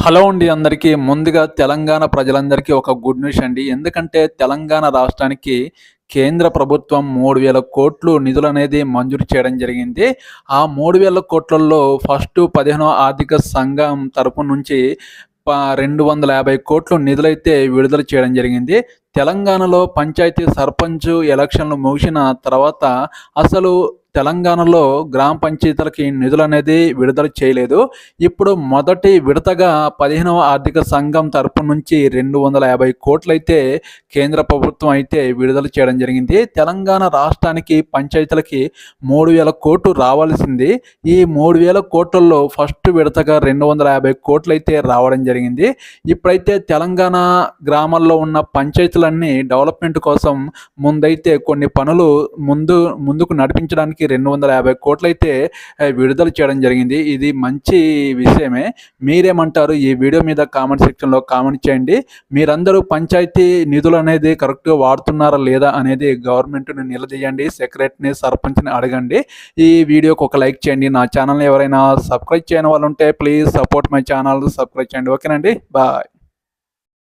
Hello అండి అందరికీ. ముందుగా తెలంగాణ ప్రజలందరికీ ఒక గుడ్ న్యూస్ అండి. ఎందుకంటే తెలంగాణ రాష్ట్రానికి కేంద్ర ప్రభుత్వం 3000 కోట్లు నిధులనేది మంజూరు చేయడం జరిగింది. ఆ 3000 కోట్లల్లో ఫస్టు 15వ ఆర్థిక సంఘం తరపు నుంచి 250 కోట్లు నిధులైతే విడుదల చేయడం జరిగింది. తెలంగాణలో పంచాయతీ సర్పంచ్ ఎలక్షన్లు ముగిసిన తర్వాత అసలు తెలంగాణలో గ్రామ పంచాయతీలకి నిధులనేది విడుదల చేయలేదు. ఇప్పుడు మొదటి విడతగా 15వ ఆర్థిక సంఘం తరపు నుంచి 250 కోట్లయితే కేంద్ర ప్రభుత్వం అయితే విడుదల చేయడం జరిగింది. తెలంగాణ రాష్ట్రానికి పంచాయతీలకి 3000 కోట్లు రావాల్సింది. ఈ 3000 కోట్లలో ఫస్ట్ విడతగా 250 కోట్లయితే రావడం జరిగింది. ఇప్పుడైతే తెలంగాణ గ్రామాల్లో ఉన్న పంచాయతీలన్నీ డెవలప్మెంట్ కోసం ముందైతే కొన్ని పనులు ముందుకు నడిపించడానికి 250 కోట్లయితే విడుదల చేయడం జరిగింది. ఇది మంచి విషయమే. మీరేమంటారు? ఈ వీడియో మీద కామెంట్ సెక్షన్లో కామెంట్ చేయండి. మీరందరూ పంచాయతీ నిధులు అనేది కరెక్ట్గా వాడుతున్నారా లేదా అనేది గవర్నమెంట్ని నిలదీయండి. సెక్రటరీని, సర్పంచ్ని అడగండి. ఈ వీడియోకి ఒక లైక్ చేయండి. నా ఛానల్ని ఎవరైనా సబ్స్క్రైబ్ చేయని వాళ్ళు ఉంటే please support my channel, subscribe చేయండి. ఓకేనండి, బాయ్.